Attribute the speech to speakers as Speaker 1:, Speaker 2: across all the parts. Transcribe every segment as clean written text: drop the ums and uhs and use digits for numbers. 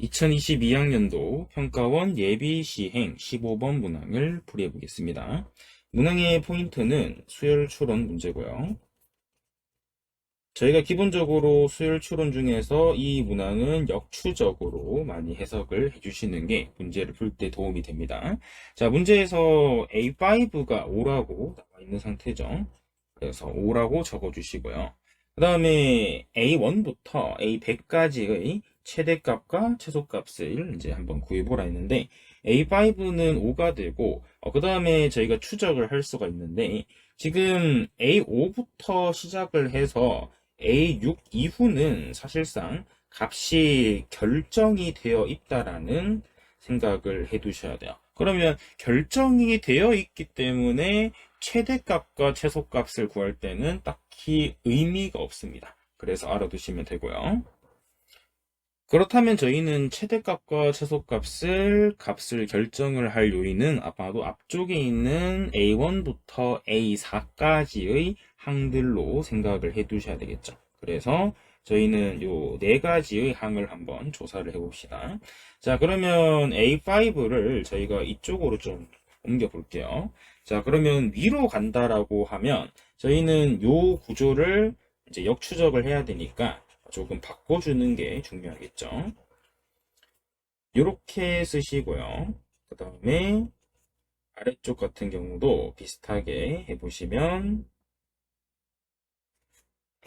Speaker 1: 2022학년도 평가원 예비 시행 15번 문항을 풀이해 보겠습니다. 문항의 포인트는 수열 추론 문제고요. 저희가 기본적으로 수열 추론 중에서 이 문항은 역추적으로 많이 해석을 해주시는 게 문제를 풀 때 도움이 됩니다. 자, 문제에서 A5가 5라고 나와 있는 상태죠. 그래서 5라고 적어주시고요. 그 다음에 A1부터 A100까지의 최대값과 최소값을 이제 한번 구해보라 했는데 A5는 5가 되고 그 다음에 저희가 추적을 할 수가 있는데 지금 A5부터 시작을 해서 A6 이후는 사실상 값이 결정이 되어 있다라는 생각을 해 두셔야 돼요. 그러면 결정이 되어 있기 때문에 최대값과 최소값을 구할 때는 딱히 의미가 없습니다. 그래서 알아두시면 되고요. 그렇다면 저희는 최대값과 최소값을 결정을 할 요인은 아마도 앞쪽에 있는 A1부터 A4까지의 항들로 생각을 해 두셔야 되겠죠. 그래서 저희는 요 네 가지의 항을 한번 조사를 해 봅시다. 자, 그러면 A5를 저희가 이쪽으로 좀 옮겨 볼게요. 자, 그러면 위로 간다라고 하면 저희는 요 구조를 이제 역추적을 해야 되니까 조금 바꿔주는 게 중요하겠죠. 이렇게 쓰시고요. 그 다음에 아래쪽 같은 경우도 비슷하게 해보시면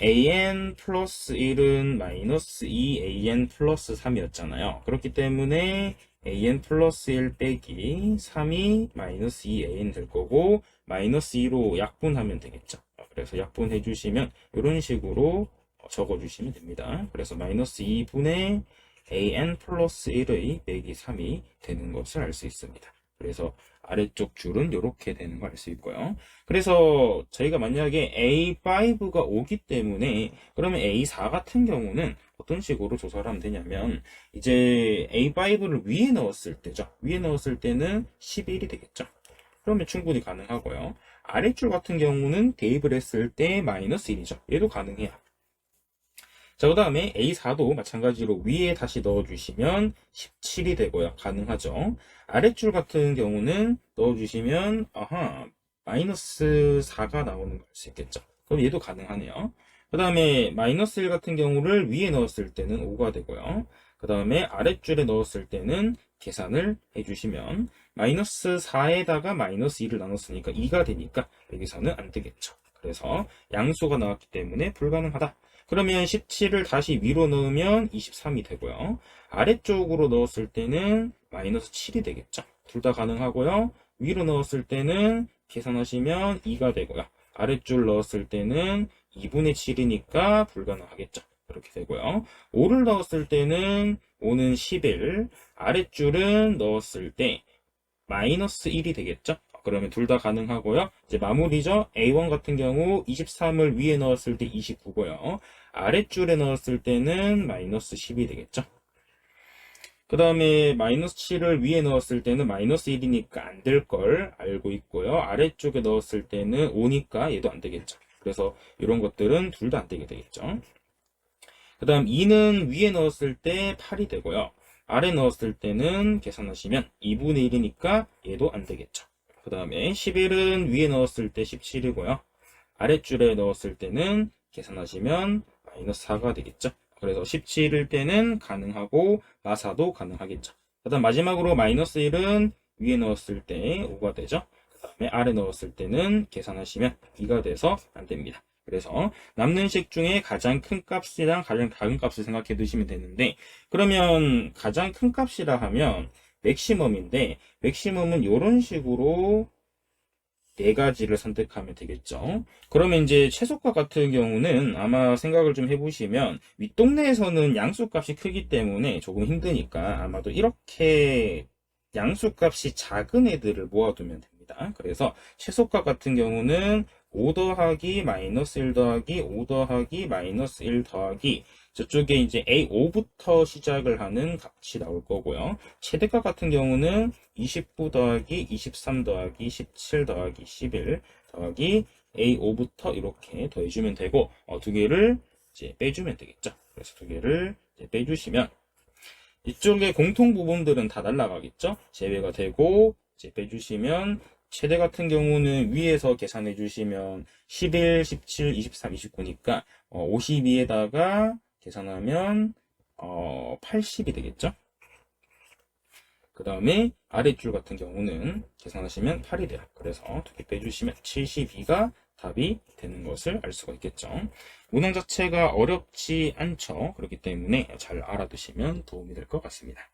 Speaker 1: an 플러스 1은 마이너스 2an 플러스 3이었잖아요. 그렇기 때문에 an 플러스 1 빼기 3이 마이너스 2an 될 거고 마이너스 2로 약분하면 되겠죠. 그래서 약분해 주시면 이런 식으로 적어주시면 됩니다. 그래서 마이너스 2분의 an 플러스 1의 빼기 3이 되는 것을 알 수 있습니다. 그래서 아래쪽 줄은 이렇게 되는 걸 알 수 있고요. 그래서 저희가 만약에 A5가 오기 때문에 그러면 A4 같은 경우는 어떤 식으로 조사를 하면 되냐면 이제 A5를 위에 넣었을 때죠. 위에 넣었을 때는 11이 되겠죠. 그러면 충분히 가능하고요. 아래줄 같은 경우는 대입을 했을 때 마이너스 1이죠. 얘도 가능해요. 자, 그 다음에 A4도 마찬가지로 위에 다시 넣어주시면 17이 되고요. 가능하죠. 아랫줄 같은 경우는 넣어주시면 마이너스 4가 나오는 걸 알 수 있겠죠. 그럼 얘도 가능하네요. 그 다음에 마이너스 1 같은 경우를 위에 넣었을 때는 5가 되고요. 그 다음에 아랫줄에 넣었을 때는 계산을 해주시면 마이너스 4에다가 마이너스 2를 나눴으니까 2가 되니까 여기서는 안 되겠죠. 그래서 양수가 나왔기 때문에 불가능하다. 그러면 17을 다시 위로 넣으면 23이 되고요. 아래쪽으로 넣었을 때는 마이너스 7이 되겠죠. 둘 다 가능하고요. 위로 넣었을 때는 계산하시면 2가 되고요. 아래줄 넣었을 때는 2분의 7이니까 불가능하겠죠. 그렇게 되고요. 5를 넣었을 때는 5는 11, 아랫줄은 넣었을 때 마이너스 1이 되겠죠. 그러면 둘 다 가능하고요. 이제 마무리죠. A1 같은 경우 23을 위에 넣었을 때 29고요. 아랫줄에 넣었을 때는 마이너스 10이 되겠죠. 그 다음에 마이너스 7을 위에 넣었을 때는 마이너스 1이니까 안 될 걸 알고 있고요. 아래쪽에 넣었을 때는 5니까 얘도 안 되겠죠. 그래서 이런 것들은 둘 다 안 되게 되겠죠. 그 다음 2는 위에 넣었을 때 8이 되고요. 아래 넣었을 때는 계산하시면 2분의 1이니까 얘도 안 되겠죠. 그 다음에 11은 위에 넣었을 때 17이고요. 아랫줄에 넣었을 때는 계산하시면 마이너스 4가 되겠죠. 그래서 17일 때는 가능하고 마사도 가능하겠죠. 그 다음 마지막으로 마이너스 1은 위에 넣었을 때 5가 되죠. 그 다음에 아래 넣었을 때는 계산하시면 2가 돼서 안 됩니다. 그래서 남는 식 중에 가장 큰 값이랑 가장 작은 값을 생각해 두시면 되는데 그러면 가장 큰 값이라 하면 맥시멈인데 맥시멈은 이런 식으로 네 가지를 선택하면 되겠죠. 그러면 이제 최소값 같은 경우는 아마 생각을 좀 해보시면 윗동네에서는 양수값이 크기 때문에 조금 힘드니까 아마도 이렇게 양수값이 작은 애들을 모아두면 됩니다. 그래서 최소값 같은 경우는 5 더하기 마이너스 1 더하기 5 더하기 마이너스 1 더하기 저쪽에 이제 A5부터 시작을 하는 값이 나올 거고요. 최대값 같은 경우는 29 더하기 23 더하기 17 더하기 11 더하기 A5부터 이렇게 더해주면 되고 두 개를 이제 빼주면 되겠죠. 그래서 두 개를 이제 빼주시면 이쪽에 공통 부분들은 다 날라가겠죠? 제외가 되고, 이제 빼주시면, 최대 같은 경우는 위에서 계산해 주시면 11, 17, 23, 29니까 52에다가 계산하면 80이 되겠죠? 그 다음에 아랫줄 같은 경우는 계산하시면 8이 돼요. 그래서 두 개 빼주시면 72가 답이 되는 것을 알 수가 있겠죠. 문항 자체가 어렵지 않죠. 그렇기 때문에 잘 알아두시면 도움이 될 것 같습니다.